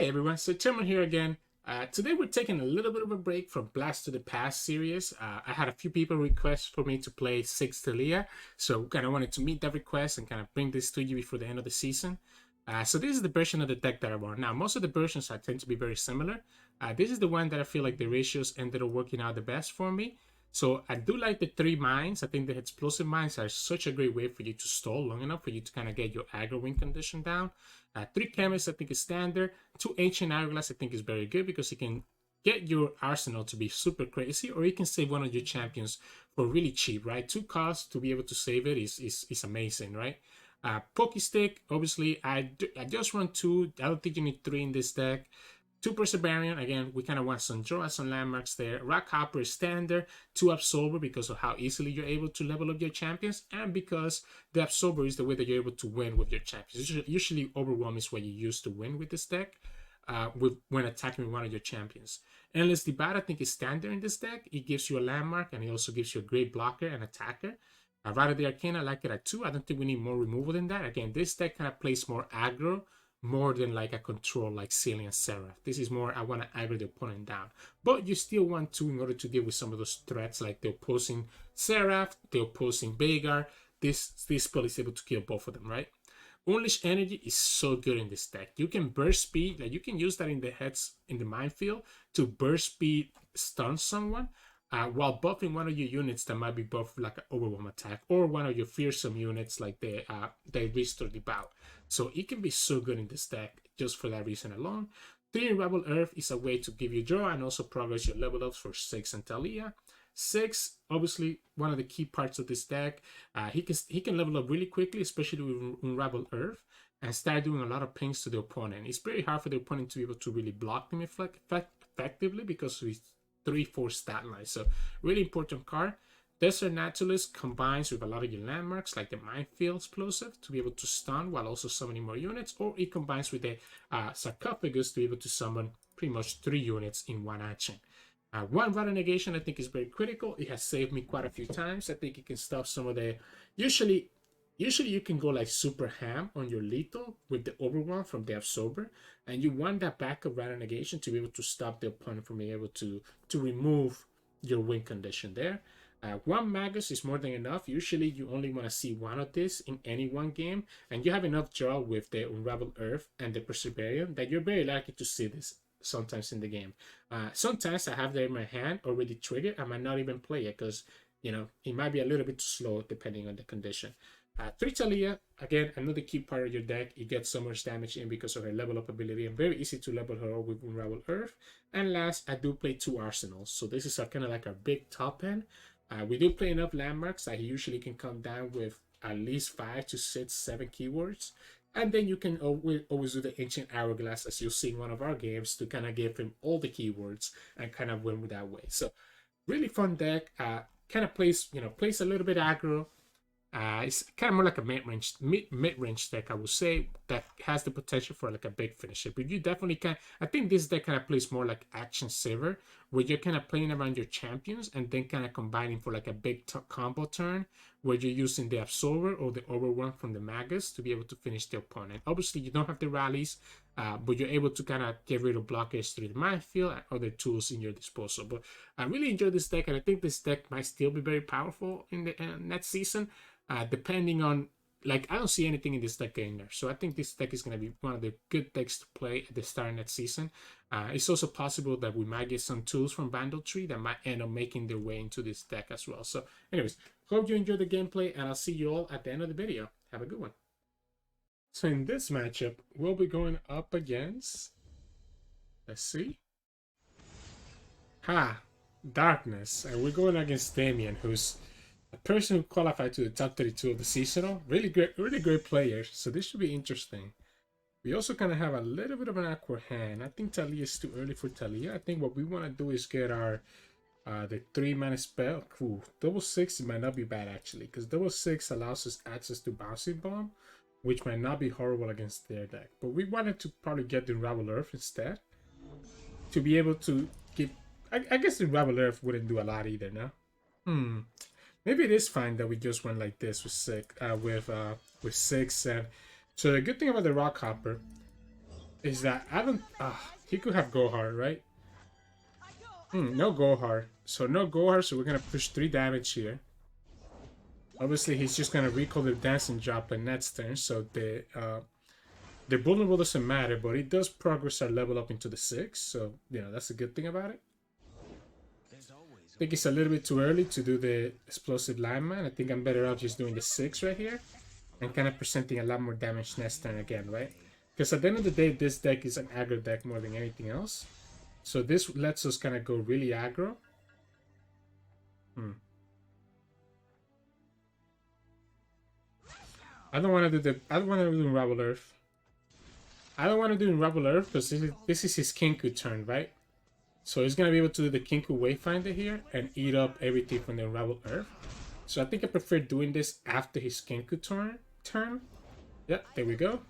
Hey everyone, Sirturmund here again. Today we're taking a little bit of a break from Blast to the Past series. I had a few people request for me to play Ziggs Taliyah, so kind of wanted to meet that request and kind of bring this to you before the end of the season. So this is the version of the deck that I want. Now, most of the versions I tend to be very similar. This is the one that I feel like the ratios ended up working out the best for me. So I do like the 3 mines. I think the explosive mines are such a great way for you to stall long enough for you to kind of get your aggro win condition down. 3 chemists I think is standard. 2 ancient hourglass I think is very good because you can get your arsenal to be super crazy, or you can save one of your champions for really cheap, right? 2 costs to be able to save it is amazing, right? Pokestick, obviously I just run 2. I don't think you need 3 in this deck. 2 Perseverance, again, we kind of want some draw, some landmarks there. Rock Hopper is standard. 2 Absorber because of how easily you're able to level up your champions, and because the Absorber is the way that you're able to win with your champions. Usually Overwhelm is what you use to win with this deck when attacking one of your champions. Endless Divide, I think, is standard in this deck. It gives you a landmark, and it also gives you a great blocker and attacker. Rider the Arcane, I like it at 2. I don't think we need more removal than that. Again, this deck kind of plays more aggro, more than like a control like Sealing and Seraph. This is more, I want to aggro the opponent down. But you still want to in order to deal with some of those threats like the opposing Seraph, the opposing Veigar. This spell is able to kill both of them, right? Unleash Energy is so good in this deck. You can burst speed, like you can use that in the heads in the minefield to burst speed stun someone. While buffing one of your units that might be buffed like an Overwhelm attack, or one of your fearsome units like the Restore the Bout. So it can be so good in this deck just for that reason alone. 3 Unravel Earth is a way to give you draw and also progress your level ups for Ziggs and Taliyah. 6, obviously one of the key parts of this deck. He can level up really quickly, especially with Unravel Earth, and start doing a lot of pings to the opponent. It's very hard for the opponent to be able to really block him effectively because he's 3-4 stat line. So really important card. Desert Naturalist combines with a lot of your landmarks like the Minefield Explosive to be able to stun while also summoning more units, or it combines with the Sarcophagus to be able to summon pretty much 3 units in one action. 1 Rata Negation I think is very critical. It has saved me quite a few times. I think it can stop some of the... Usually you can go like super ham on your lethal with the Overwhelm from the Absorber, and you want that backup Rata Negation to be able to stop the opponent from being able to remove your win condition there. 1 Magus is more than enough. Usually you only want to see 1 of this in any one game, and you have enough draw with the Unravel Earth and the Perseverance that you're very likely to see this sometimes in the game. Sometimes I have that in my hand already triggered. I might not even play it because, you know, it might be a little bit too slow depending on the condition. 3 Taliyah, again, another key part of your deck. You get so much damage in because of her level up ability, and very easy to level her up with Unravel Earth. And last, I do play 2 Arsenals. So this is kind of like our big top end. We do play enough landmarks that he usually can come down with at least 5 to 6, 7 keywords. And then you can always do the Ancient Hourglass, as you'll see in one of our games, to kind of give him all the keywords and kind of win that way. So really fun deck. Kind of plays a little bit aggro. It's kind of more like a mid-range deck, I would say, that has the potential for like a big finisher. But you definitely can. I think this deck kind of plays more like Action Saver, where you're kind of playing around your champions and then kind of combining for like a big combo turn, where you're using the Absorber or the Overwhelm from the Magus to be able to finish the opponent. Obviously, you don't have the rallies, but you're able to kind of get rid of blockers through the minefield and other tools in your disposal. But I really enjoy this deck, and I think this deck might still be very powerful in the next season. Depending on, like, I don't see anything in this deck getting there. So I think this deck is going to be one of the good decks to play at the start of next season. It's also possible that we might get some tools from Vandal Tree that might end up making their way into this deck as well. So anyways, hope you enjoyed the gameplay, and I'll see you all at the end of the video. Have a good one. So in this matchup, we'll be going up against, let's see, Darkness. And we're going against Damien, who's a person who qualified to the top 32 of the seasonal. Really great player. So this should be interesting. We also kind of have a little bit of an awkward hand. I think Taliyah is too early for Taliyah. I think what we want to do is get our the 3-mana spell. Ooh, double 6 might not be bad actually, because double 6 allows us access to Bouncing Bomb, which might not be horrible against their deck. But we wanted to probably get the Unravel Earth instead, to be able to give. I guess the Unravel Earth wouldn't do a lot either, no? Maybe it is fine that we just went like this with 6 and so the good thing about the Rock Hopper is that I don't... he could have go hard, right? No go hard. So no go hard, so we're going to push 3 damage here. Obviously, he's just going to recall the dancing droplet next turn, so the vulnerable doesn't matter, but it does progress our level up into the 6, so, you know, that's a good thing about it. I think it's a little bit too early to do the explosive lineman. I think I'm better off just doing the 6 right here and kind of presenting a lot more damage next turn again, right? Because at the end of the day, this deck is an aggro deck more than anything else. So this lets us kind of go really aggro. I don't want to do Unravel Earth. I don't want to do Unravel Earth because this is his Kinku turn, right? So he's going to be able to do the Kinku Wayfinder here and eat up everything from the Unravel Earth. So I think I prefer doing this after his Kinku turn. Yep, there we go.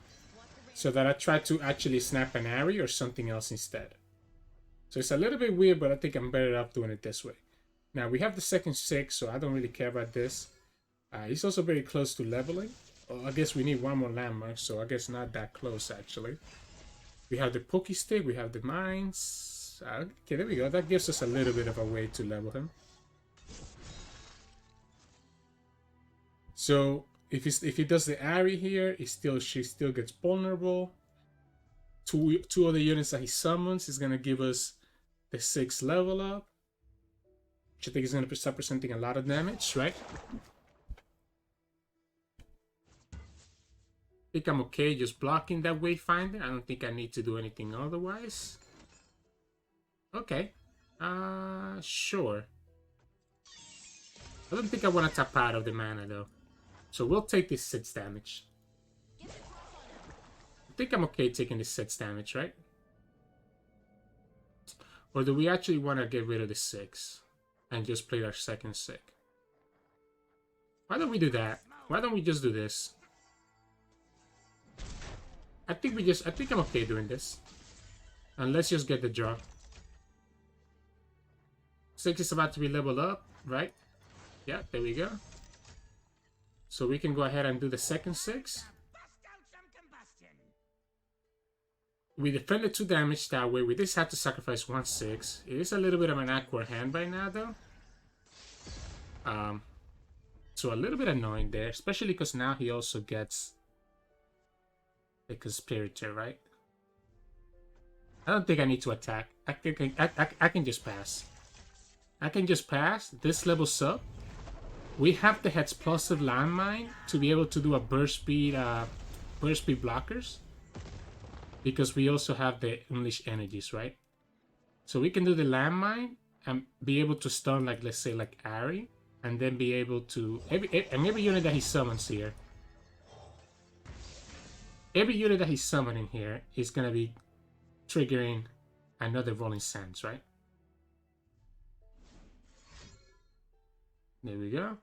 So that I try to actually snap an Ahri or something else instead. So it's a little bit weird, but I think I'm better off doing it this way. Now we have the second 6, so I don't really care about this. He's also very close to leveling. Well, I guess we need one more landmark, so I guess not that close actually. We have the Poke Stick, we have the Mines. Okay, there we go. That gives us a little bit of a way to level him. So if he does the Ahri here, she still gets vulnerable. Two other units that he summons is gonna give us the 6 level up, which I think is gonna start presenting a lot of damage, right? I think I'm okay just blocking that Wayfinder. I don't think I need to do anything otherwise. Okay. Sure. I don't think I want to tap out of the mana though. So we'll take this 6 damage. I think I'm okay taking this 6 damage, right? Or do we actually want to get rid of the 6 and just play our second 6? Why don't we do that? Why don't we just do this? I think I'm okay doing this. And let's just get the draw. 6 is about to be leveled up, right? Yeah, there we go. So we can go ahead and do the second 6. We defended 2 damage that way. We just have to sacrifice 1 6. It is a little bit of an awkward hand right now, though. So a little bit annoying there, especially because now he also gets a Conspirator, right? I don't think I need to attack. I can just pass. I can just pass. This levels up. We have the explosive landmine to be able to do a burst speed blockers. Because we also have the Unleash energies, right? So we can do the landmine and be able to stun, like, let's say, like Ahri, and then be able to every unit that he summons here. Every unit that he's summoning here is gonna be triggering another Rolling Sands, right? There we go.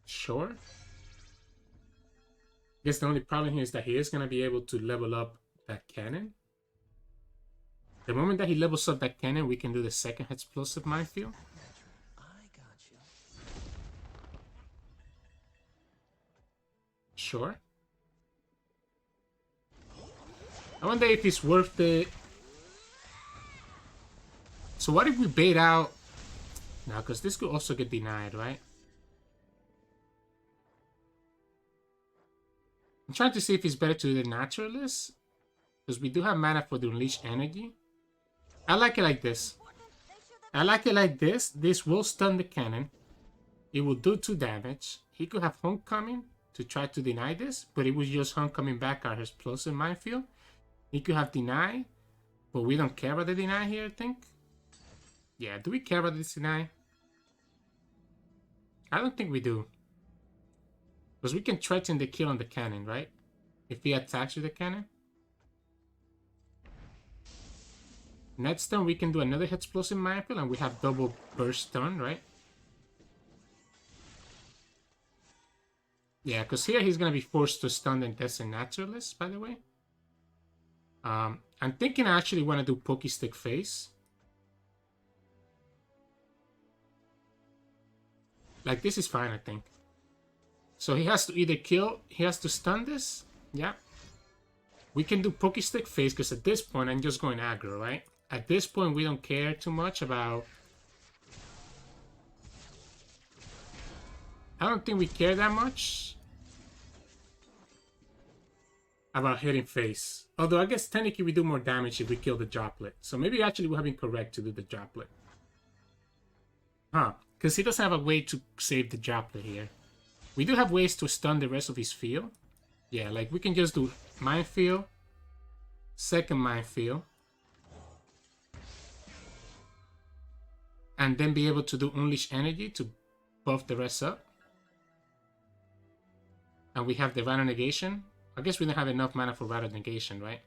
Sure. I guess the only problem here is that he is going to be able to level up that cannon. The moment that he levels up that cannon, we can do the second explosive minefield. Sure. I wonder if it's worth it. So what if we bait out? Now, because this could also get denied, right? I'm trying to see if it's better to do the Naturalist. Because we do have mana for the Unleash Energy. I like it like this. I like it like this. This will stun the cannon. It will do 2 damage. He could have Homecoming to try to deny this. But it was just Homecoming back our explosive minefield. He could have Deny. But we don't care about the Deny here, I think. Yeah, do we care about this Deny? I don't think we do. Because we can threaten the kill on the cannon, right? If he attacks with the cannon. Next turn we can do another explosive minefield and we have double burst stun, right? Yeah, because here he's going to be forced to stun the Desert Naturalist, by the way. I'm thinking I actually want to do Pokestick Face. Like, this is fine, I think. So he has to either kill, he has to stun this, Yeah. We can do Pokestick Fizz because at this point I'm just going aggro, right? At this point we don't care too much about... I don't think we care that much about hitting face. Although I guess technically we do more damage if we kill the droplet. So maybe actually we're having correct to do the droplet. Huh. Because he doesn't have a way to save the droplet here. We do have ways to stun the rest of his field. Yeah, like we can just do Minefield, second Minefield, and then be able to do Unleash Energy to buff the rest up. And we have the Rattle Negation. I guess we don't have enough mana for Rattle Negation, right?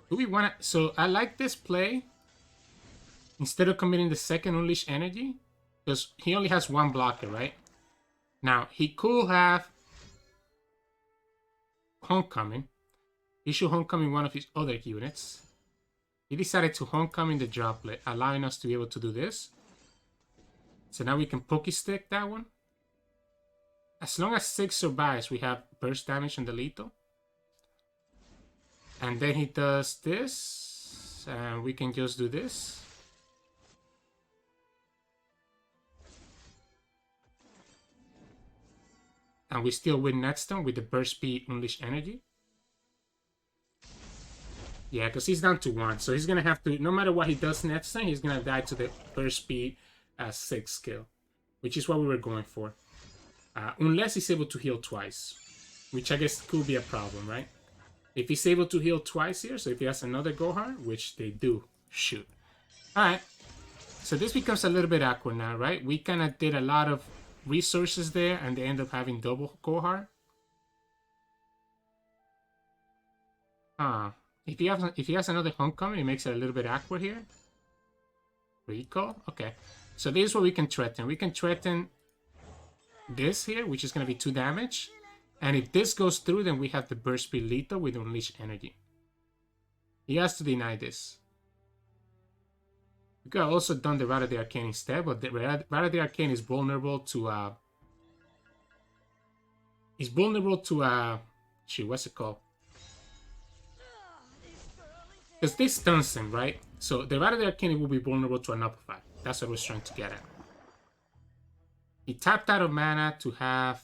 Do we want to... So I like this play. Instead of committing the second Unleash Energy. Because he only has one blocker, right? Now, he could have Homecoming. He should Homecoming one of his other units. He decided to Homecoming the droplet, allowing us to be able to do this. So now we can Pokestick that one. As long as 6 survives, we have burst damage on the lethal. And then he does this. And we can just do this. And we still win Netstone with the burst speed Unleash Energy. Yeah, because he's down to 1. So he's going to have to, no matter what he does next time, he's going to die to the burst speed 6 skill. Which is what we were going for. Unless he's able to heal twice. Which I guess could be a problem, right? If he's able to heal twice here, so if he has another Gohar, which they do, shoot. Alright. So this becomes a little bit awkward now, right? We kind of did a lot of resources there, and they end up having double Gohar. If he has another Homecoming, it makes it a little bit awkward here. Recall? Okay. So this is what we can threaten. We can threaten this here, which is going to be 2 damage. And if this goes through, then we have the burst speed lethal with Unleash Energy. He has to deny this. We could have also done the Rat of the Arcane instead, but the Rat of the Arcane is vulnerable to shoot, what's it called? Because this stuns him, right? So the Rat of the Arcane will be vulnerable to an Upperfire. That's what I was trying to get at. He tapped out of mana to have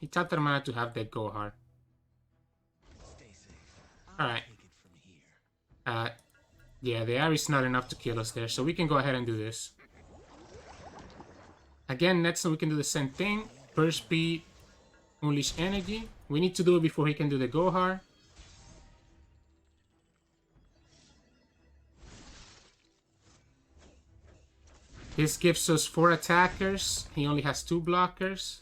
he tapped out of mana to have that Gohar. Alright. Yeah, the Ahri's not enough to kill us there, so we can go ahead and do this. Again, next time we can do the same thing. Burst speed, Unleash Energy. We need to do it before he can do the Gohar. This gives us 4 attackers. He only has 2 blockers.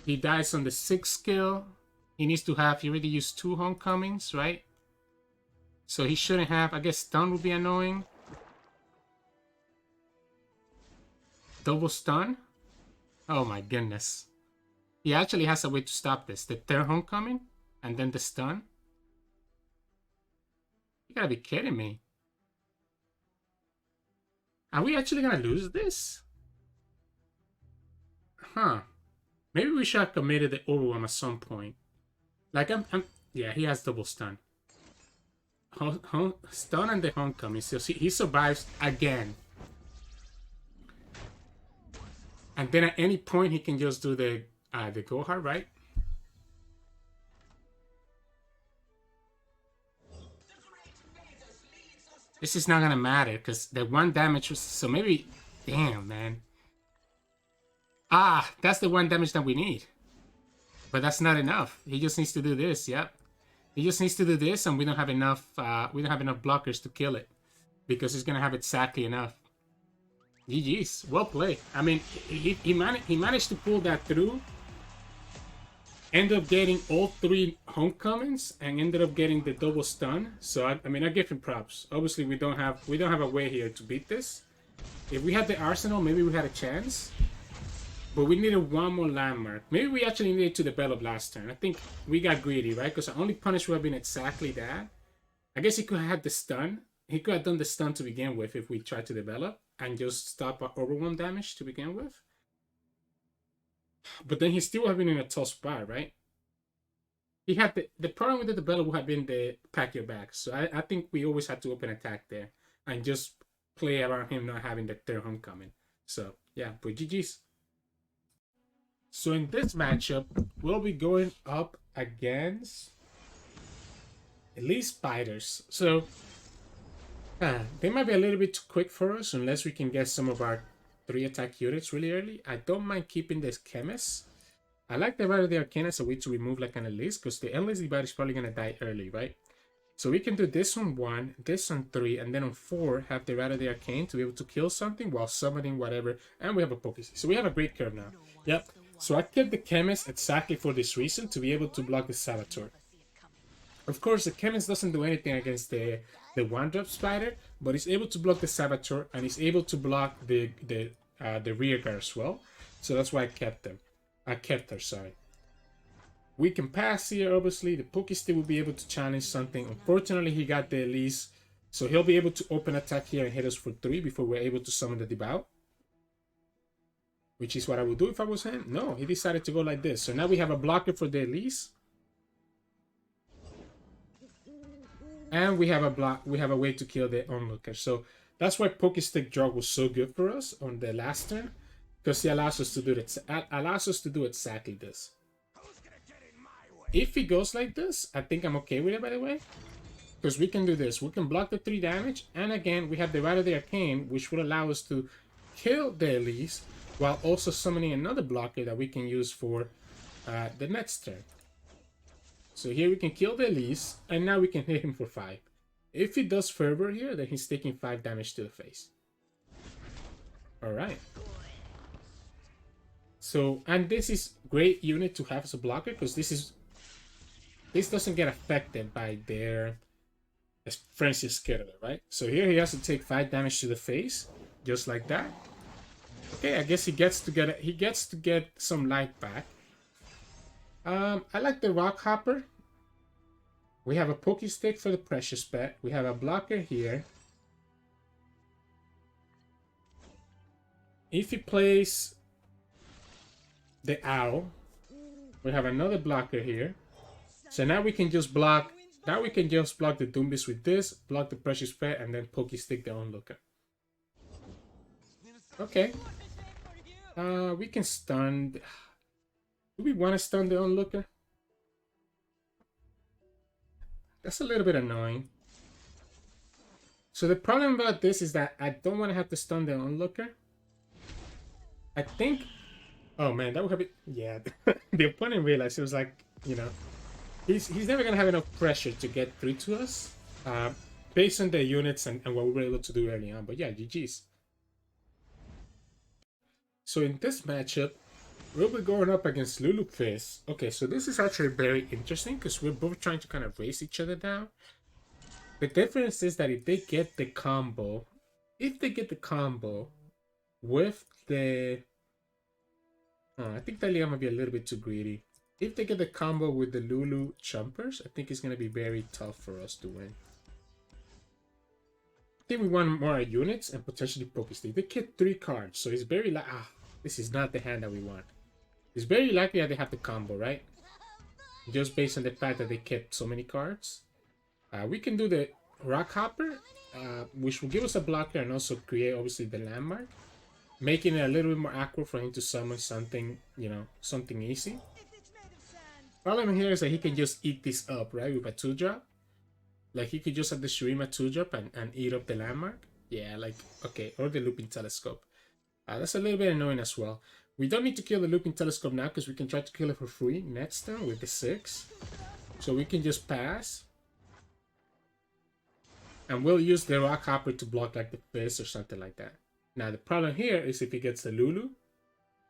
He dies on the 6th skill. He needs to have... He already used 2 Homecomings, right? So he shouldn't have... I guess stun would be annoying. Double stun? Oh my goodness. He actually has a way to stop this. The 3rd Homecoming, and then the stun. You gotta be kidding me. Are we actually gonna lose this? Huh. Maybe we should have committed the Overwhelm at some point. Like, yeah, he has double stun. Stun and the Homecoming. So he survives again. And then at any point, he can just do the Gohar, right? This is not gonna matter, because the 1 damage was... So maybe... Damn, man. Ah, that's the 1 damage that we need. But that's not enough. He just needs to do this, yep. He just needs to do this, and we don't have enough blockers to kill it. Because he's gonna have exactly enough. GG's. Well played. I mean, he managed to pull that through. Ended up getting all 3 Homecomings and ended up getting the double stun. So I mean, I give him props. Obviously, we don't have a way here to beat this. If we had the Arsenal, maybe we had a chance. But we needed 1 more landmark. Maybe we actually needed to develop last turn. I think we got greedy, right? Because our only punish would have been exactly that. I guess he could have had the stun. He could have done the stun to begin with if we tried to develop and just stop our overwhelm damage to begin with. But then he still would have been in a tough spot, right? He had the problem with the develop would have been the pack your back. So I think we always had to open attack there and just play around him not having the third homecoming. So yeah, but GG's. So in this matchup, we'll be going up against Elise Spiders. So they might be a little bit too quick for us unless we can get some of our 3 attack units really early. I don't mind keeping this Chemist. I like the Rite of the Arcane as a way to remove like an Elise, because the Endless Divide is probably going to die early, right? So we can do this on 1, this on 3, and then on 4 have the Rite of the Arcane to be able to kill something while summoning whatever, and we have a Pokésy. So we have a great curve now. Yep. So I kept the Chemist exactly for this reason, to be able to block the Saboteur. Of course, the Chemist doesn't do anything against the 1-drop Spider, but it's able to block the Saboteur, and it's able to block the rear guard as well. So that's why I kept them. I kept her, sorry. We can pass here, obviously. The Pokésty will be able to challenge something. Unfortunately, he got the Elise, so he'll be able to open attack here and hit us for 3 before we're able to summon the Devout. Which is what I would do if I was him. No, he decided to go like this. So now we have a blocker for the Elise. And we have a way to kill the Onlooker. So that's why Pokestick Drug was so good for us on the last turn. Because he allows us to do exactly this. If he goes like this, I think I'm okay with it, by the way. Because we can do this. We can block the 3 damage. And again, we have the Rite of the Arcane, which will allow us to kill the Elise, while also summoning another blocker that we can use for the next turn. So here we can kill the Elise, and now we can hit him for 5. If he does Fervor here, then he's taking 5 damage to the face. Alright. So, and this is great unit to have as a blocker, because this doesn't get affected by their Frenzy Skittle, right? So here he has to take 5 damage to the face, just like that. Okay, I guess he gets to get some life back. I like the Rock Hopper. We have a Pokestick for the Precious Pet. We have a blocker here. If he plays the Owl, we have another blocker here. So now we can just block. Now we can just block the Doombeast with this, block the Precious Pet, and then Pokestick the Onlooker. Okay. We can stun. Do we want to stun the Onlooker? That's a little bit annoying. So the problem about this is that I don't want to have to stun the Onlooker. I think... Oh man, that would have been... Yeah, the opponent realized it was like, you know... He's never going to have enough pressure to get through to us. Based on the units and what we were able to do early on. But yeah, GG's. So in this matchup, we'll be going up against Lulu Fizz. Okay, so this is actually very interesting because we're both trying to kind of race each other down. The difference is that if they get the combo with the... Oh, I think Taliyah might be a little bit too greedy. If they get the combo with the Lulu Chumpers, I think it's going to be very tough for us to win. I think we want more units and potentially Pokestick. They get 3 cards, so it's very like... this is not the hand that we want. It's very likely that they have the combo, right? Just based on the fact that they kept so many cards. We can do the Rock Hopper, which will give us a blocker and also create, obviously, the landmark. Making it a little bit more awkward for him to summon something, you know, something easy. Problem here is that he can just eat this up, right? With a 2-drop. Like, he could just have the Shurima 2-drop and eat up the landmark. Yeah, like, okay. Or the Looping Telescope. That's a little bit annoying as well. We don't need to kill the Looping Telescope now because we can try to kill it for free next turn with the 6. So we can just pass. And we'll use the Rock Hopper to block like the Fizz or something like that. Now the problem here is if he gets the Lulu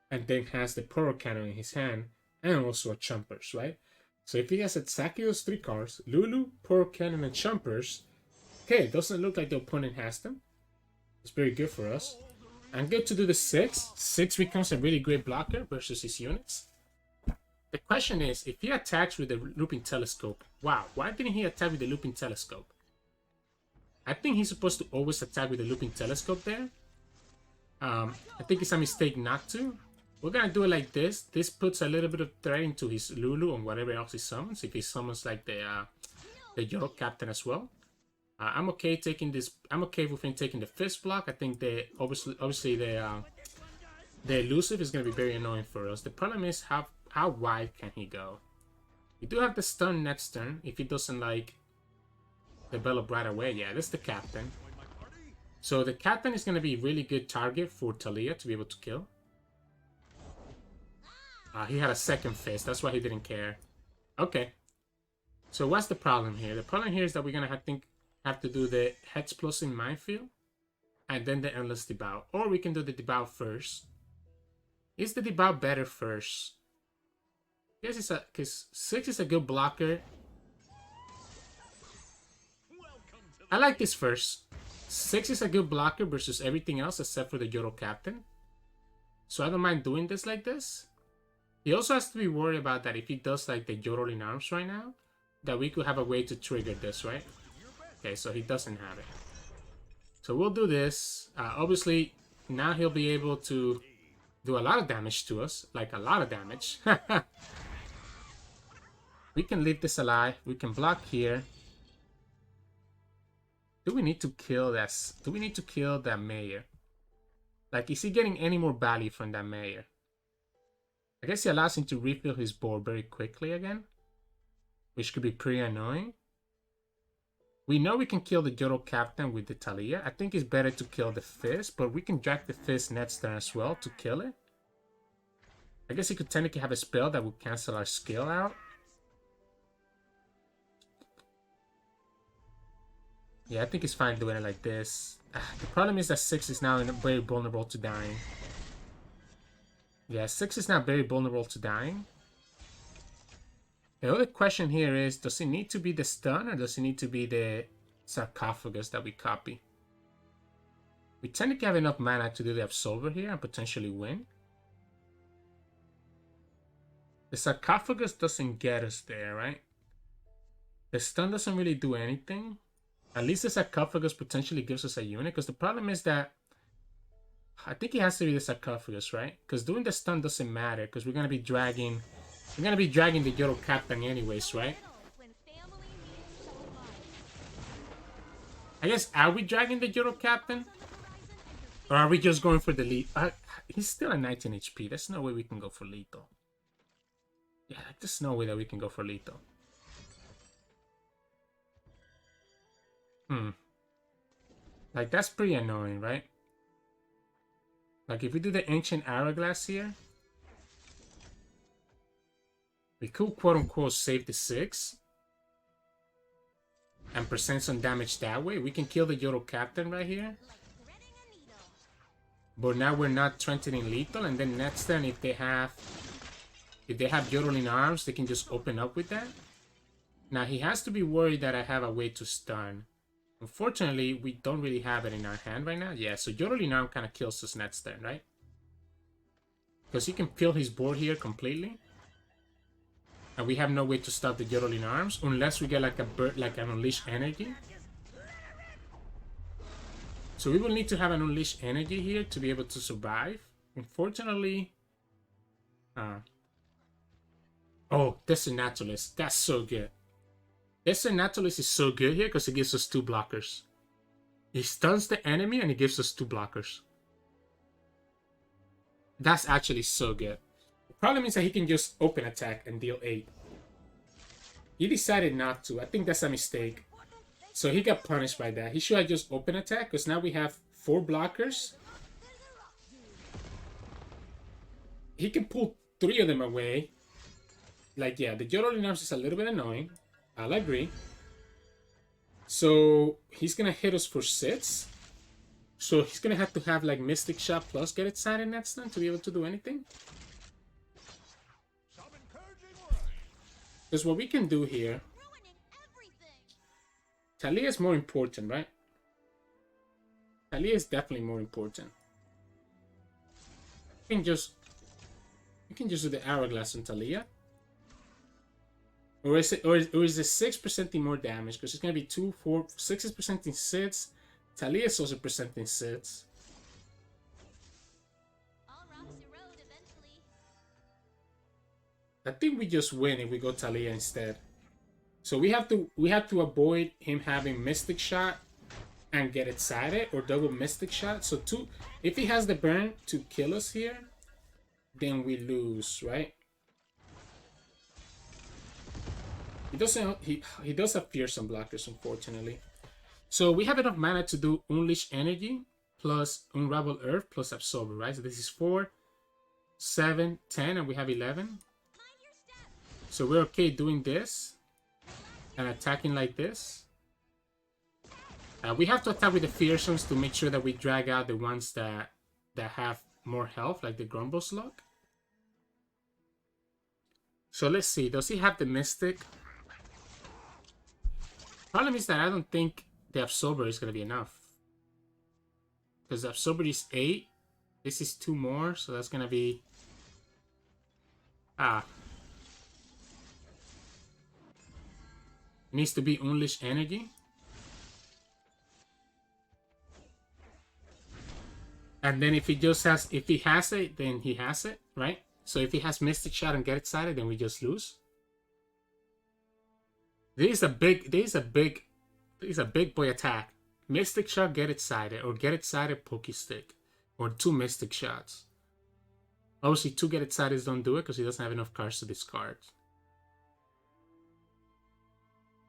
and then has the Poro Cannon in his hand and also a Chumpers, right? So if he has exactly those 3 cards, Lulu, Poro Cannon, and Chumpers, okay, it doesn't look like the opponent has them. It's very good for us. And good to do the 6. 6 becomes a really great blocker versus his units. The question is, if he attacks with the Looping Telescope, wow, why didn't he attack with the Looping Telescope? I think he's supposed to always attack with the looping telescope there. I think it's a mistake not to. We're gonna do it like this. This puts a little bit of threat into his Lulu and whatever else he summons. If he summons like the Yordle captain as well. I'm okay taking this. I'm okay with him taking the Fizz block. I think the obviously the elusive is gonna be very annoying for us. The problem is how wide can he go? We do have the stun next turn if he doesn't like develop right away. Yeah, that's the captain. So the captain is gonna be a really good target for Taliyah to be able to kill. He had a second Fizz, that's why he didn't care. Okay. So what's the problem here? The problem here is that we're gonna have to do the Hex Plus in Minefield and then the Endless Devour. Or we can do the Devour first. Is the Devour better first? Yes, it's because Ziggs is a good blocker. I like this first. Ziggs is a good blocker versus everything else except for the Yordle captain. So I don't mind doing this like this. He also has to be worried about that if he does like the Yordle in arms right now, that we could have a way to trigger this, right? Okay, so he doesn't have it. So we'll do this. Obviously, now he'll be able to do a lot of damage to us. Like a lot of damage. We can leave this alive. We can block here. Do we need to kill this? Do we need to kill that mayor? Like, is he getting any more value from that mayor? I guess he allows him to refill his board very quickly again, which could be pretty annoying. We know we can kill the Yordle captain with the Taliyah. I think it's better to kill the Fizz, but we can drag the Fizz next turn as well to kill it. I guess he could technically have a spell that would cancel our skill out. Yeah, I think it's fine doing it like this. The problem is that Ziggs is now very vulnerable to dying. Yeah, Ziggs is now very vulnerable to dying. The other question here is, does it need to be the stun or does it need to be the sarcophagus that we copy? We tend to have enough mana to do the Absolver here and potentially win. The sarcophagus doesn't get us there, right? The stun doesn't really do anything. At least the sarcophagus potentially gives us a unit, because the problem is that I think it has to be the sarcophagus, right? Because doing the stun doesn't matter, because we're gonna be dragging the Yordle captain anyways, right? I guess, are we dragging the Yordle captain? Or are we just going for the lead? He's still at 19 HP. There's no way we can go for lethal. Yeah, there's no way that we can go for lethal. Like, that's pretty annoying, right? Like, if we do the Ancient Hourglass here, we could, quote-unquote, save the Ziggs and present some damage that way. We can kill the Yordle captain right here. But now we're not threatening lethal, and then next turn, if they have Yordle in arms, they can just open up with that. Now, he has to be worried that I have a way to stun. Unfortunately, we don't really have it in our hand right now. Yeah, so Yordle in arm kind of kills us next turn, right? Because he can fill his board here completely. And we have no way to stop the Yordle in arms unless we get like a bird, like an Unleashed Energy. So we will need to have an Unleashed Energy here to be able to survive. Unfortunately... Oh, Desert Naturalist. That's so good. Desert Naturalist is so good here because it gives us 2 blockers. He stuns the enemy and he gives us 2 blockers. That's actually so good. The problem is that he can just open attack and deal 8. He decided not to. I think that's a mistake. So he got punished by that. He should have just open attack because now we have 4 blockers. He can pull 3 of them away. Like, yeah, the Yordle in arms is a little bit annoying. I'll agree. So he's gonna hit us for 6. So he's gonna have to have like Mystic Shot plus get it signed in next turn to be able to do anything. Because what we can do here, Taliyah is more important, right? Taliyah is definitely more important. We can just do the Hourglass on Taliyah. Or is it, or is it 6 presenting more damage? Because it's gonna be 2, 4, 6 is presenting 6. Taliyah is also presenting 6. I think we just win if we go Taliyah instead. So we have to avoid him having Mystic Shot and get excited, or double Mystic Shot. So if he has the burn to kill us here, then we lose, right? He doesn't. He does have fearsome blockers, unfortunately. So we have enough mana to do Unleash Energy plus Unravel Earth plus Absorber, right? So this is 4, 7, 10, and we have 11. So we're okay doing this and attacking like this. We have to attack with the fearsomes to make sure that we drag out the ones that have more health, like the Grumble Slug. So let's see. Does he have the Mystic? Problem is that I don't think the Absorber is going to be enough. Because the Absorber is 8. This is 2 more, so that's going to be... Needs to be Unleash Energy. And then if he has it, then he has it, right? So if he has Mystic Shot and Get Excited, then we just lose. This is a big boy attack. Mystic Shot, Get Excited, or Get Excited, Poke Stick, or 2 Mystic Shots. Obviously, 2 Get Exciteds don't do it because he doesn't have enough cards to discard.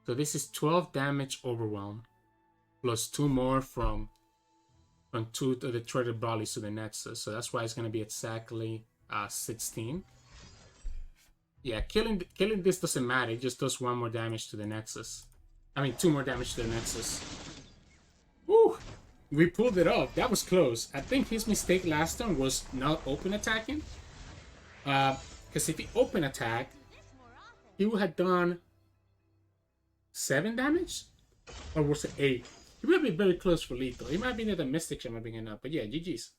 So this is 12 damage Overwhelm, plus 2 more from 2 to the Threaded Brawlies to the Nexus. So that's why it's going to be exactly 16. Yeah, killing this doesn't matter. It just does 1 more damage to the Nexus. I mean, 2 more damage to the Nexus. Woo! We pulled it off. That was close. I think his mistake last turn was not open attacking. Because if he open attacked, he would have done 7 damage? Or was it 8? He might be very close for lethal. He might be near the Mystic Shot might be enough. But yeah, GG's.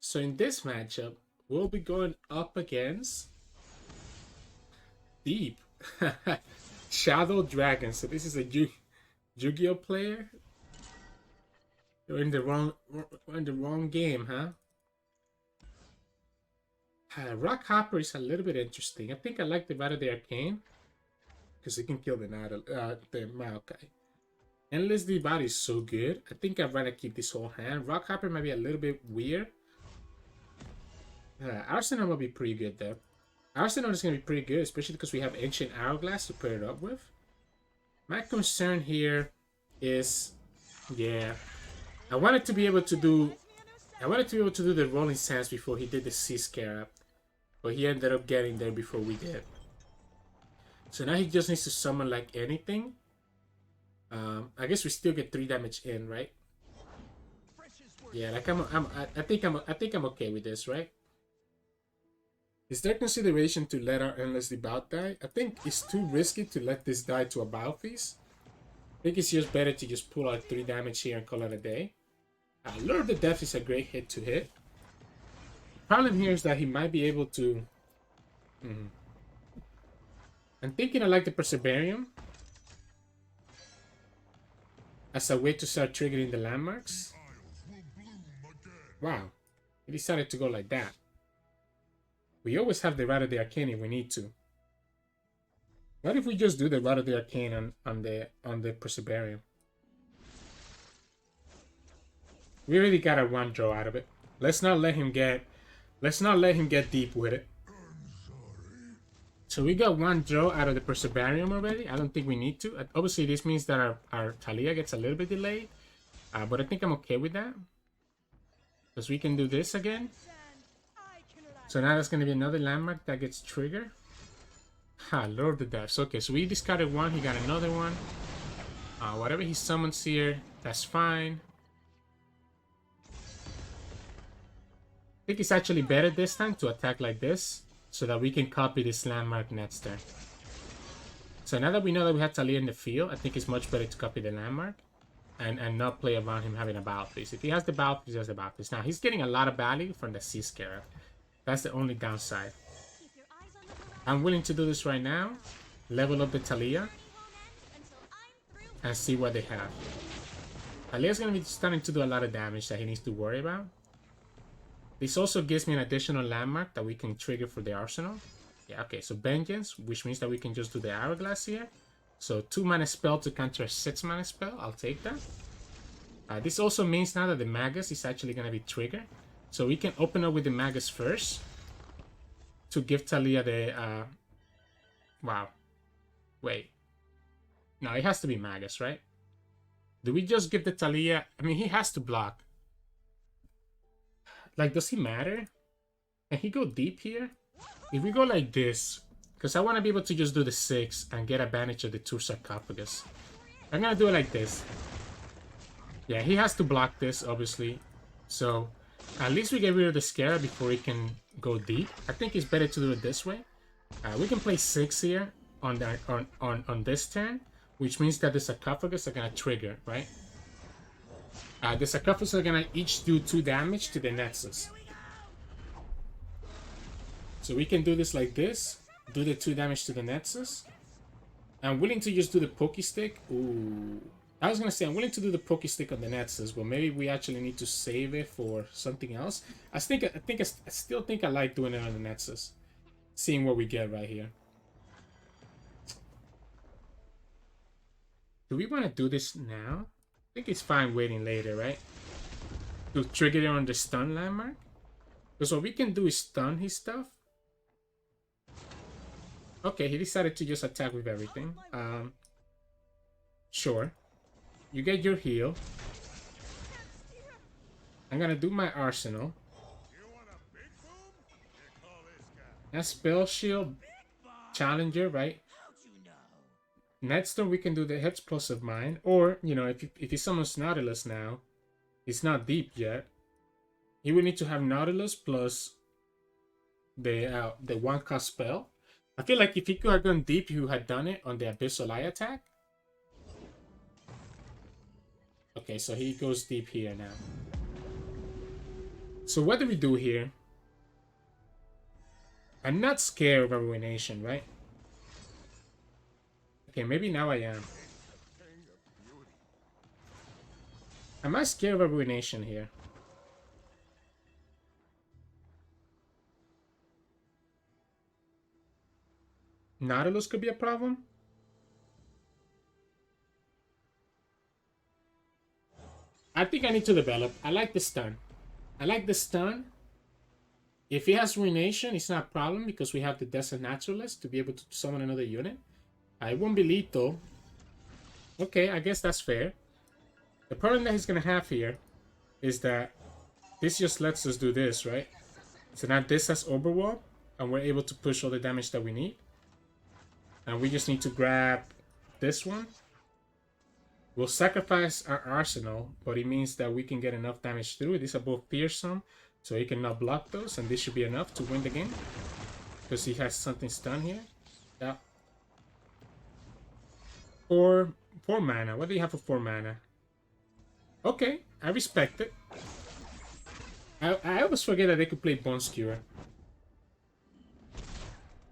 So in this matchup, we'll be going up against Deep. Shadow Dragon. So this is a Yu-Gi-Oh player. You're in the wrong game, huh? Rock Hopper is a little bit interesting. I think I like the Battle of the Arcane. Because it can kill the Maokai. Endless Divide is so good. I think I'd rather keep this whole hand. Rock Hopper might be a little bit weird. Arsenal will be pretty good though. Arsenal is going to be pretty good, especially because we have Ancient Hourglass to pair it up with. My concern here is, yeah, I wanted to be able to do the Rolling Sands before he did the Sea Scarab, but he ended up getting there before we did. So now he just needs to summon like anything. I guess we still get 3 damage in, right? Yeah, like I think I'm okay with this, right? Is there consideration to let our Endless Devout die? I think it's too risky to let this die to a Balfeast. I think it's just better to just pull out 3 damage here and call it a day. Lord of the Death is a great hit to hit. The problem here is that he might be able to... I'm thinking I like the Perseverium as a way to start triggering the landmarks. Wow, he decided to go like that. We always have the Rite of the Arcane if we need to. What if we just do the Rite of the Arcane on the Perseverium? We already got a 1 draw out of it. Let's not let him get deep with it. So we got 1 draw out of the Perseverium already. I don't think we need to. Obviously, this means that our Taliyah gets a little bit delayed. But I think I'm okay with that. Because we can do this again. So now that's going to be another landmark that gets triggered. Lord of the Depths. Okay, so we discarded 1. He got another one. Whatever he summons here, that's fine. I think it's actually better this time to attack like this, so that we can copy this landmark next turn. So now that we know that we have Taliyah in the field, I think it's much better to copy the landmark and not play around him having a Balfeast. If he has the Balfeast, he has the Balfeast. Now, he's getting a lot of value from the Sea Scarab. That's the only downside. I'm willing to do this right now. level up the Taliyah and see what they have. Taliyah's gonna be starting to do a lot of damage that he needs to worry about. This also gives me an additional landmark that we can trigger for the arsenal. Yeah, okay, so Vengeance, which means that we can just do the Hourglass here. So 2-mana spell to counter a 6-mana spell. I'll take that. This also means now that the Magus is actually going to be triggered. So we can open up with the Magus first to give Taliyah the... wow. Wait. No, it has to be Magus, right? Do we just give the Taliyah... I mean, he has to block. Like, does he matter? Can he go deep here? If we go like this, because I want to be able to just do the 6 and get advantage of the 2 sarcophagus. I'm going to do it like this. Yeah, he has to block this, obviously. So, at least we get rid of the Scarab before he can go deep. I think it's better to do it this way. We can play 6 here on this turn, which means that the sarcophagus are going to trigger, right? The sarcophagus are going to each do 2 damage to the Nexus. So we can do this like this. Do the 2 damage to the Nexus. I'm willing to just do the Pokey Stick. Ooh. I was going to say I'm willing to do the Pokey Stick on the Nexus, but maybe we actually need to save it for something else. I still think I like doing it on the Nexus. Seeing what we get right here. Do we want to do this now? I think it's fine waiting later, right? To trigger it on the stun landmark. Because what we can do is stun his stuff. Okay, he decided to just attack with everything. Sure. You get your heal. I'm gonna do my arsenal. That's spell shield challenger, right? Nightstone, we can do the explosive mine, or you know, if he summons Nautilus now, it's not deep yet. He would need to have Nautilus plus the 1-cost spell. I feel like if he could have gone deep, he would have done it on the Abyssal Eye attack. Okay, so he goes deep here now. So what do we do here? I'm not scared of a Ruination, right? Okay, maybe now I am. Am I scared of a Ruination here? Nautilus could be a problem? I think I need to develop. I like the stun. I like the stun. If he has Ruination, it's not a problem because we have the Desert Naturalist to be able to summon another unit. I won't be lethal. Okay, I guess that's fair. The problem that he's going to have here is that this just lets us do this, right? So now this has Overwhelm, and we're able to push all the damage that we need. And we just need to grab this one. We'll sacrifice our arsenal, but it means that we can get enough damage through. These are both fearsome, so he cannot block those, and this should be enough to win the game. Because he has something stun here. Yeah. 4 mana. What do you have for 4 mana? Okay, I respect it. I always forget that they could play Bone Skewer.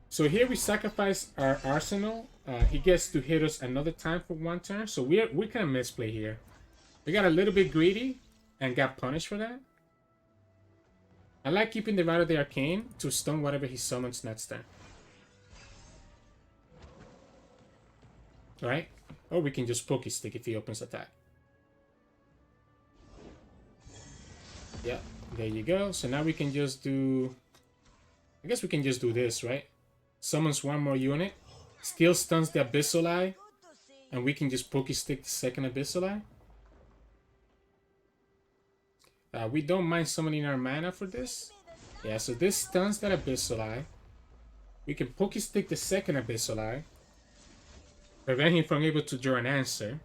So here we sacrifice our arsenal. He gets to hit us another time for 1 turn. So we kind of misplay here. We got a little bit greedy and got punished for that. I like keeping the Rite of the Arcane to stun whatever he summons next turn. Right? Or we can just Pokey Stick if he opens attack. Yeah, there you go. So now we can just do... I guess we can just do this, right? Summons 1 more unit. Still stuns the Abyssal Eye. And we can just Pokey Stick the second Abyssal Eye. We don't mind summoning our mana for this. Yeah, so this stuns that Abyssal Eye. We can Pokey Stick the second Abyssal Eye. Prevent him from able to draw an answer.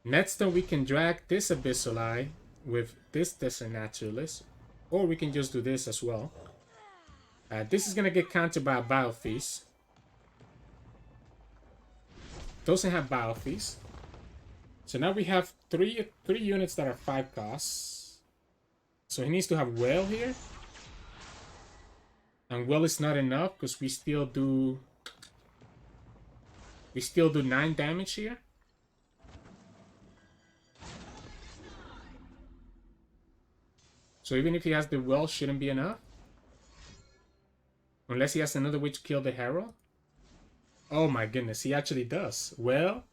Next turn we can drag this Abyssal Eye with this Desert Naturalist. Or we can just do this as well. This is going to get countered by a Bile Feast. Doesn't have Bile Feast. So now we have three units that are 5 costs. So he needs to have Whale here. And Whale is not enough because we still do... We still do 9 damage here. So even if he has the well, shouldn't be enough. Unless he has another way to kill the Herald. Oh my goodness, he actually does. Well,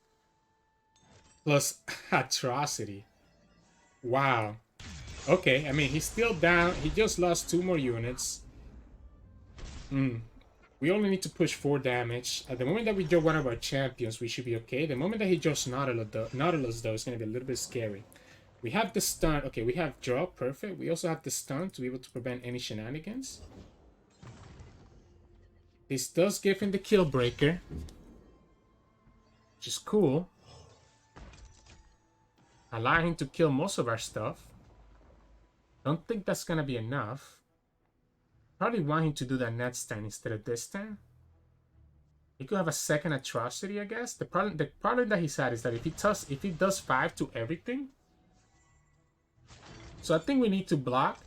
plus atrocity. Wow. Okay, I mean, he's still down. He just lost 2 more units. We only need to push 4 damage. At the moment that we draw one of our champions, we should be okay. The moment that he draws Nautilus, though, it's going to be a little bit scary. We have the stun. Okay, we have draw. Perfect. We also have the stun to be able to prevent any shenanigans. This does give him the kill breaker, which is cool. Allow him to kill most of our stuff. Don't think that's going to be enough. Probably want him to do that next turn instead of this turn. He could have a second atrocity, I guess. The problem that he's had is that if he does 5 to everything. So I think we need to block.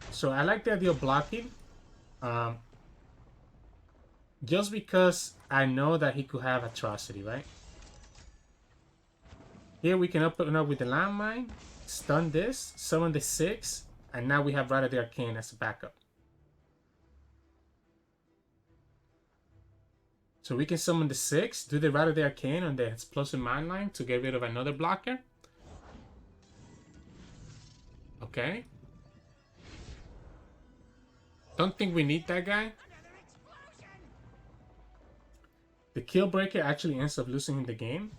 So I like the idea of blocking. Just because I know that he could have atrocity, right? Here we can open up with the landmine, stun this, summon the 6, and now we have Rite of the Arcane as a backup. So we can summon the 6, do the Rite of the Arcane on the Explosive Mindline to get rid of another blocker. Okay. Don't think we need that guy. The kill breaker actually ends up losing the game.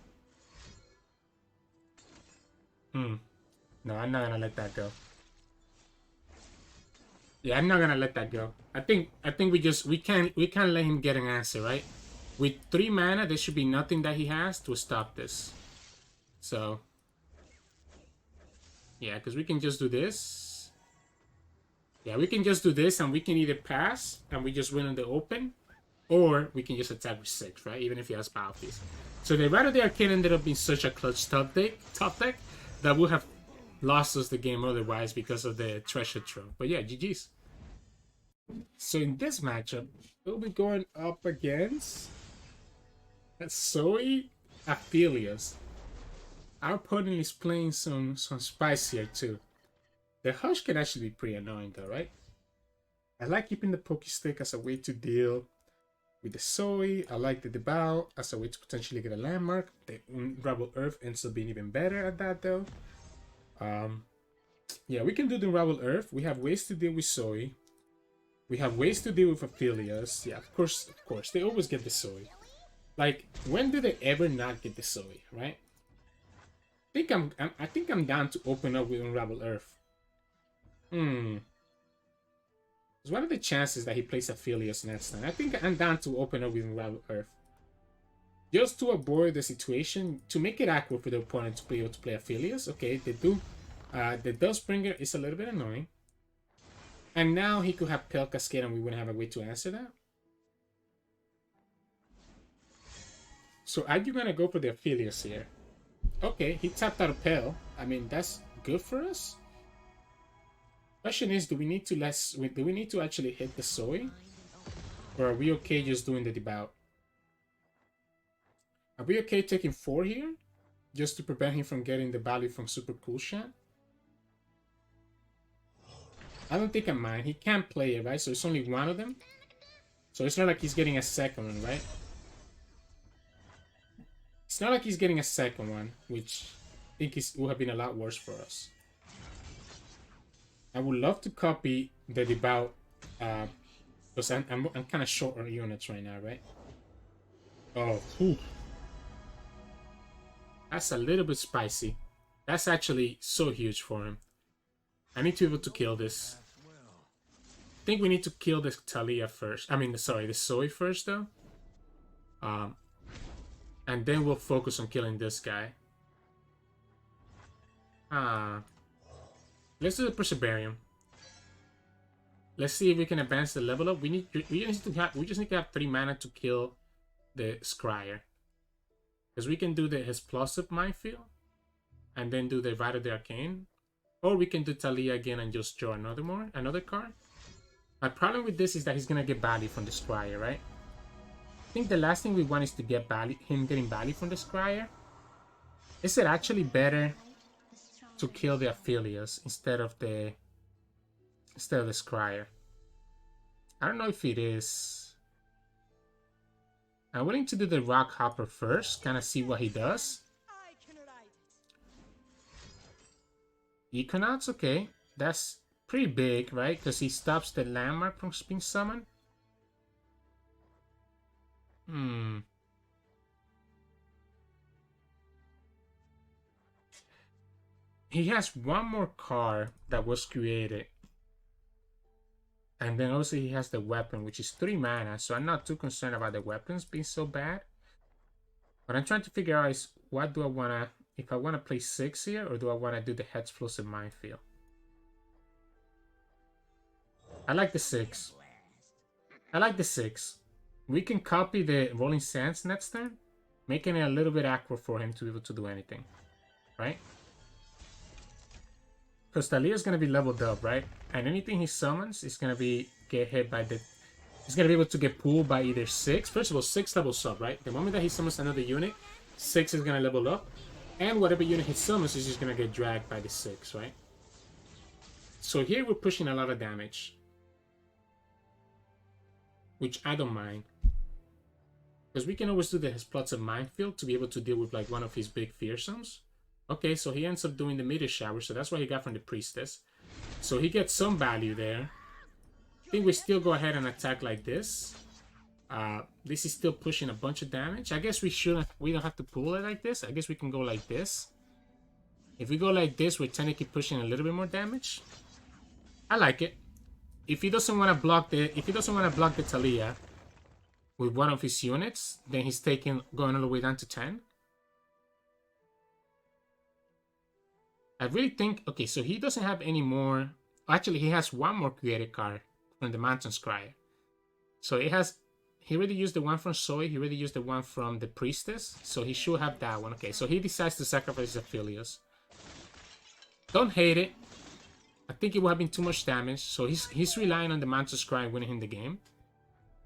No, I'm not gonna let that go. Yeah, I'm not gonna let that go. I think we can't let him get an answer, right? With 3 mana, there should be nothing that he has to stop this. So yeah, because we can just do this. Yeah, we can just do this and we can either pass and we just win in the open, or we can just attack with 6, right? Even if he has Power Fizz. So the Rite of the Arcane ended up being such a clutch top deck that would have lost us the game otherwise because of the treasure trove. But yeah, GG's. So in this matchup, we'll be going up against Zoe Aphelios. Our opponent is playing some spice here too. The Hush can actually be pretty annoying though, right? I like keeping the Pokestick as a way to deal with the Zoe. I like the Debout as a way to potentially get a landmark. The Unravel Earth ends up being even better at that though. Yeah, we can do the Unravel Earth. We have ways to deal with Zoe. We have ways to deal with Aphelios. Yeah, of course, they always get the Zoe. Like, when do they ever not get the Zoe, right? I think I'm down to open up with Unravel Earth. What are the chances that he plays Aphelios next time? I think I'm down to open up with Unravel Earth. Just to avoid the situation, to make it awkward for the opponent to be able to play Aphelios. Okay, they do. The Dustbringer is a little bit annoying. And now he could have Pale Cascade and we wouldn't have a way to answer that. So are you gonna go for the Aphelios here? Okay, he tapped out a Pale. I mean, that's good for us. Question is, do we need to actually hit the Zoe? Or are we okay just doing the Debout? Are we okay taking 4 here? Just to prevent him from getting the value from Super Cool Shot? I don't think I mind. He can't play it, right? So it's only one of them. So it's not like he's getting a second one, right? It's not like he's getting a second one, which I think would have been a lot worse for us. I would love to copy the Debout, because I'm kind of short on units right now, right? Oh, whew. That's a little bit spicy. That's actually so huge for him. I need to be able to kill this. I think we need to kill this Taliyah first. I mean, sorry, the Zoe first, though. And then we'll focus on killing this guy. Let's do the Perseverium. Let's see if we can advance the level up. We just need to have 3 mana to kill the Scryer. Because we can do the Explosive Minefield and then do the Rite of the Arcane. Or we can do Taliyah again and just draw another card. My problem with this is that he's gonna get value from the Scryer, right? I think the last thing we want is to get value, him getting value from the Scryer. Is it actually better to kill the Aphelios instead of the Scryer? I don't know if it is. I'm willing to do the Rock Hopper first, kind of see what he does. Equinox, okay. That's pretty big, right? Because he stops the landmark from being summoned. He has one more card that was created. And then also he has the weapon, which is 3 mana. So I'm not too concerned about the weapons being so bad. What I'm trying to figure out is what do I want to... If I want to play 6 here, or do I want to do the Explosive Minefield? I like the 6. I like the 6. We can copy the Rolling Sands next turn, making it a little bit aggro for him to be able to do anything. Right? Because Taliyah is going to be leveled up, right? And anything he summons is going to be get hit by the... He's going to be able to get pulled by either 6. First of all, 6 levels up, right? The moment that he summons another unit, 6 is going to level up. And whatever unit he summons is just going to get dragged by the 6, right? So here we're pushing a lot of damage. Which I don't mind. Because we can always do the Explosive Minefield to be able to deal with like one of his big fearsomes. Okay, so he ends up doing the Meteor Shower, so that's what he got from the Priestess. So he gets some value there. I think we still go ahead and attack like this. This is still pushing a bunch of damage. I guess we don't have to pull it like this. I guess we can go like this. If we go like this, we're technically pushing a little bit more damage. I like it. If he doesn't want to block the Taliyah with one of his units, then he's going all the way down to 10. I really think, okay, so he doesn't have any more. Actually, he has one more created card from the Mountain Scryer. So he already used the one from Zoe, he already used the one from the Priestess, so he should have that one. Okay, so he decides to sacrifice his Aphelios. Don't hate it. I think it would have been too much damage, so he's relying on the Mountain Scryer winning him the game.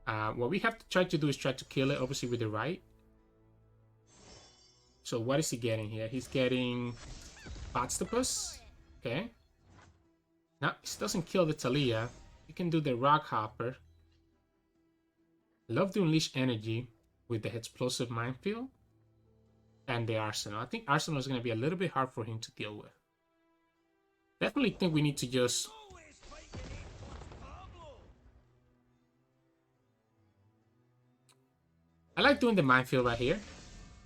What we have to try to do is try to kill it, obviously with the right. So what is he getting here? He's getting Botstopus. Okay. Now, this doesn't kill the Taliyah. You can do the Rock Hopper. Love to Unleash Energy with the Explosive Minefield and the Arsenal. I think Arsenal is going to be a little bit hard for him to deal with. Definitely think we need to just... I like doing the Minefield right here.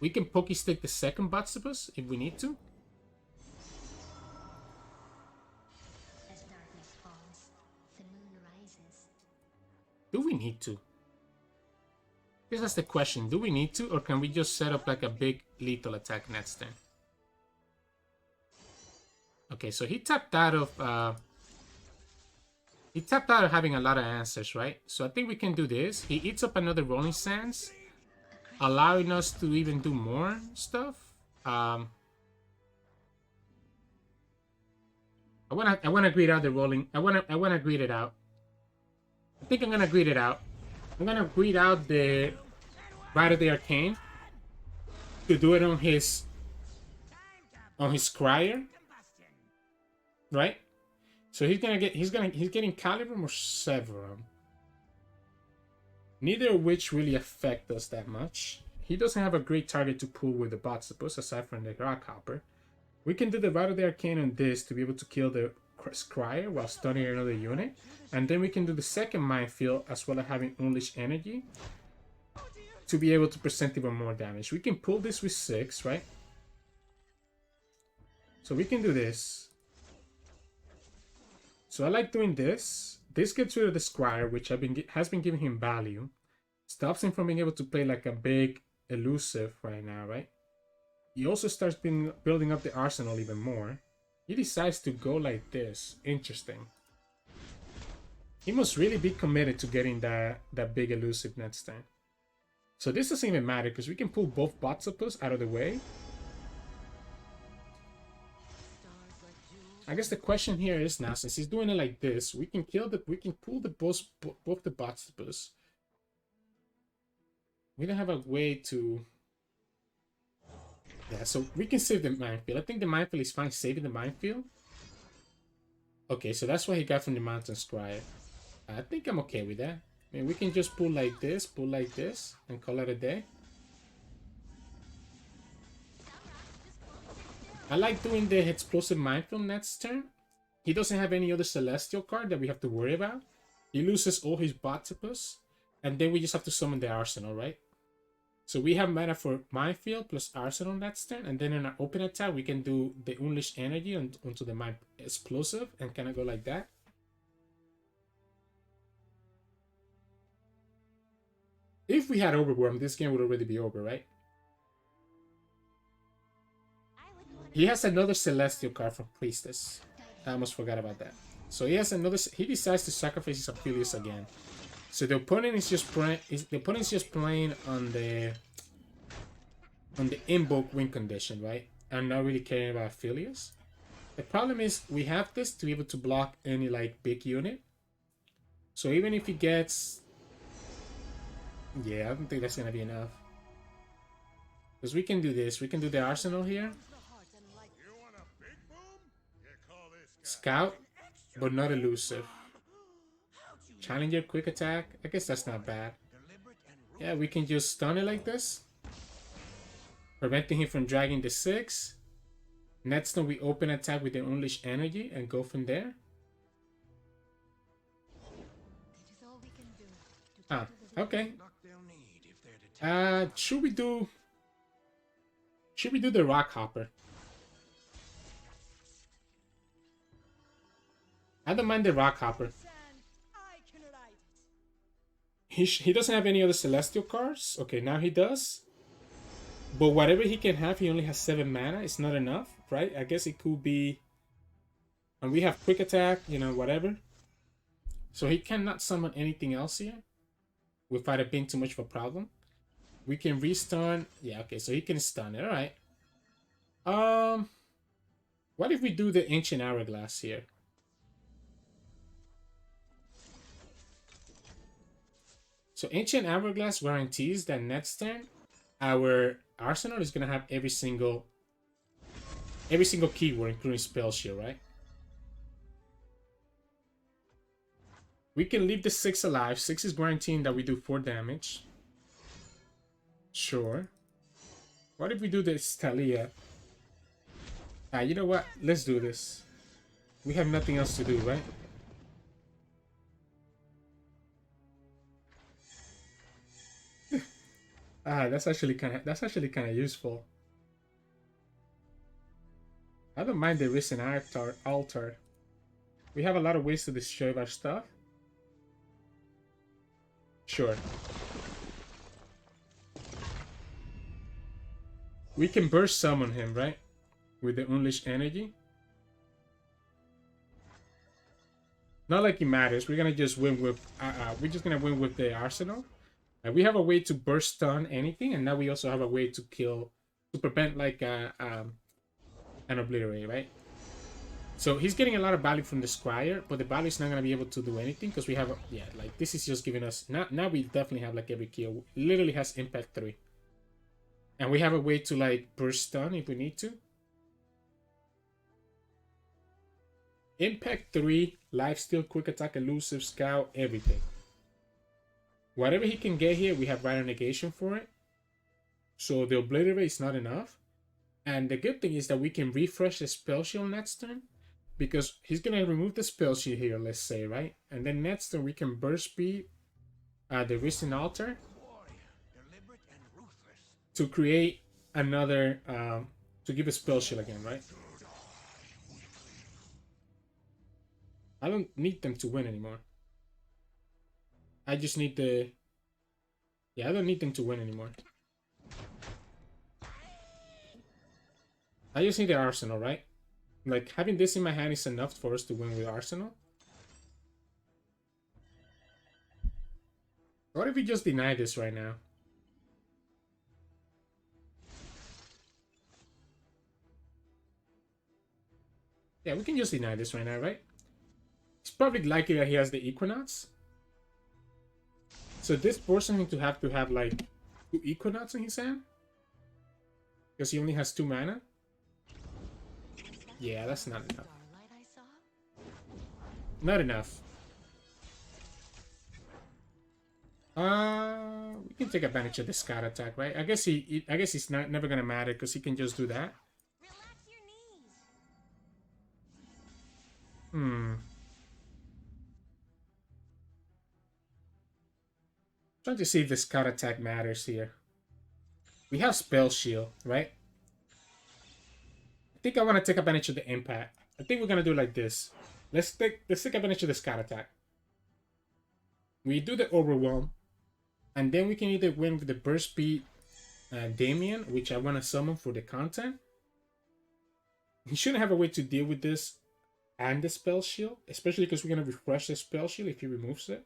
We can Pokey Stick the second Botstopus if we need to. Do we need to? I guess that's the question. Do we need to, or can we just set up like a big lethal attack next turn? Okay, so he tapped out of having a lot of answers, right? So I think we can do this. He eats up another Rolling Sands, allowing us to even do more stuff. I wanna greed out the rolling. I wanna greed it out. I think I'm gonna greed it out. I'm gonna greed out the Rite of the Arcane to do it on his Scryer, right? So he's getting Calibrum or Severum. Neither of which really affect us that much. He doesn't have a great target to pull with the Botstopus aside from the Rock Hopper. We can do the Rite of the Arcane on this to be able to kill the Scryer while stunning another unit. And then we can do the second Minefield as well as having Unleash Energy to be able to present even more damage. We can pull this with 6, right? So we can do this. So I like doing this. This gets rid of the Scryer, which has been giving him value. Stops him from being able to play like a big elusive right now, right? He also starts building up the arsenal even more. He decides to go like this. Interesting. He must really be committed to getting that big elusive next time. So this doesn't even matter because we can pull both Botstopus out of the way. I guess the question here is now, since he's doing it like this, we can pull both the Botstopus We don't have a way to... Yeah, so we can save the minefield. I think the minefield is fine saving the minefield. Okay, so that's what he got from the mountain scribe. I think I'm okay with that. I mean, we can just pull like this, and call it a day. I like doing the explosive minefield next turn. He doesn't have any other celestial card that we have to worry about. He loses all his Botipus, and then we just have to summon the arsenal, right? So we have mana for minefield plus arsenal next turn, and then in our open attack we can do the unleash energy onto the mine explosive and kind of go like that. If we had Overwhelm, this game would already be over, right? He has another celestial card from Priestess. I almost forgot about that. So he has another. He decides to sacrifice his Aphelios again. So the opponent is just playing on the invoke win condition, right? I'm not really caring about Aphelios. The problem is we have this to be able to block any like big unit. So even if he gets, yeah, I don't think that's gonna be enough. Because we can do this. We can do the arsenal here. Scout, but not elusive. Challenger, quick attack. I guess that's not bad. Yeah, we can just stun it like this, preventing him from dragging the 6. Next turn we open attack with the unleash energy and go from there. Ah, okay. Should we do the rock hopper? I don't mind the rock hopper. He doesn't have any other celestial cards. Okay, now he does. But whatever he can have, he only has 7 mana. It's not enough, right? I guess it could be... And we have quick attack, you know, whatever. So he cannot summon anything else here without it being too much of a problem. We can restun. Yeah, okay, so he can stun it. Alright. What if we do the Ancient Hourglass here? So Ancient Hourglass guarantees that next turn our arsenal is gonna have every single keyword, including spell shield, right? We can leave the 6 alive. 6 is guaranteeing that we do 4 damage. Sure. What if we do this Taliyah? You know what? Let's do this. We have nothing else to do, right? That's actually kind of useful. I don't mind the Risen Altar. We have a lot of ways to destroy our stuff. Sure. We can burst summon him, right? With the Unleash Energy. Not like it matters. We're gonna just win with. We're just gonna win with the arsenal. We have a way to burst stun anything, and now we also have a way to kill, to prevent like an obliterate, right? So he's getting a lot of value from the Scryer, but the value is not gonna be able to do anything because we have like this is just giving us now we definitely have like every kill. It literally has impact 3, and we have a way to like burst stun if we need to. Impact 3, lifesteal, quick attack, elusive, scout, everything. Whatever he can get here, we have Rider Negation for it. So the Obliterate is not enough. And the good thing is that we can refresh the spell shield next turn. Because he's going to remove the spell shield here, let's say, right? And then next turn we can burst speed the Risen Altar to create another, to give a spell shield again, right? I don't need them to win anymore. I just need the... Yeah, I don't need them to win anymore. I just need the arsenal, right? Like, having this in my hand is enough for us to win with arsenal. What if we just deny this right now? Yeah, we can just deny this right now, right? It's probably likely that he has the Equinox. So this forces him to have like 2 Equinox in his hand? Because he only has 2 mana? Yeah, that's not enough. Not enough. We can take advantage of the scout attack, right? I guess he's never gonna matter because he can just do that. Trying to see if the scout attack matters here. We have spell shield, right? I think I want to take advantage of the impact. I think we're gonna do it like this. Let's take advantage of the scout attack. We do the overwhelm, and then we can either win with the burst speed Damien, which I want to summon for the content. He shouldn't have a way to deal with this and the spell shield, especially because we're gonna refresh the spell shield if he removes it.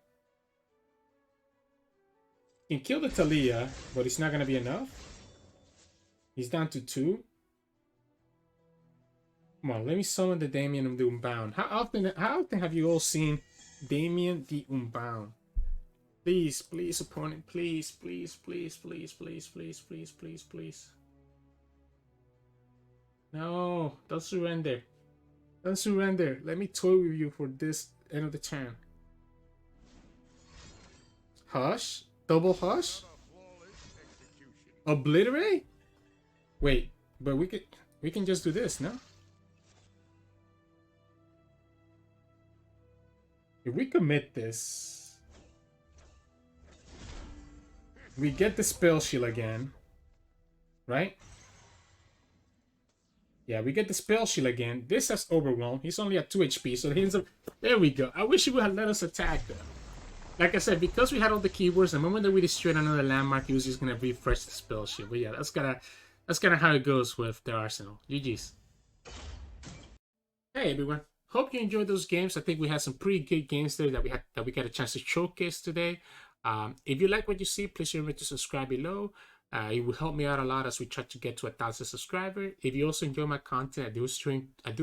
He can kill the Taliyah, but it's not gonna be enough. He's down to 2. Come on, let me summon the Damien of the Unbound. How often have you all seen Damien the Unbound? Please, please, opponent, please, please, please, please, please, please, please, please, please. No, don't surrender. Don't surrender. Let me toy with you for this end of the turn. Hush? Double hush? Obliterate? Wait, but we can just do this, no? If we commit this, we get the spell shield again, right? Yeah, we get the spell shield again. This has Overwhelm. He's only at 2 HP, so he ends up... There we go. I wish he would have let us attack, though. Like I said, because we had all the keywords, the moment that we destroyed another landmark, he was just going to refresh the spell shield. But yeah, that's kind of how it goes with their arsenal. GG's. Hey, everyone. Hope you enjoyed those games. I think we had some pretty good games there that we got a chance to showcase today. If you like what you see, please remember to subscribe below. It will help me out a lot as we try to get to 1,000 subscribers. If you also enjoy my content, I do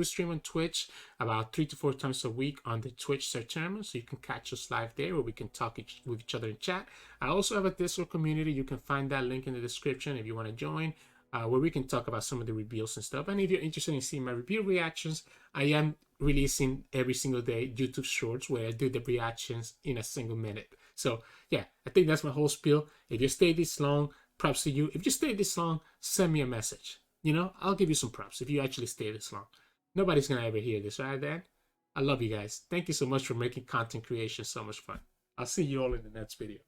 stream on Twitch about 3 to 4 times a week on the Twitch Sirturmund, so you can catch us live there where we can talk with each other in chat. I also have a Discord community. You can find that link in the description if you want to join, where we can talk about some of the reveals and stuff. And if you're interested in seeing my review reactions, I am releasing every single day YouTube Shorts where I do the reactions in a single minute. So yeah, I think that's my whole spiel. If you stay this long, props to you. If you stay this long, send me a message. You know, I'll give you some props if you actually stay this long. Nobody's gonna ever hear this, right, Dan? I love you guys. Thank you so much for making content creation so much fun. I'll see you all in the next video.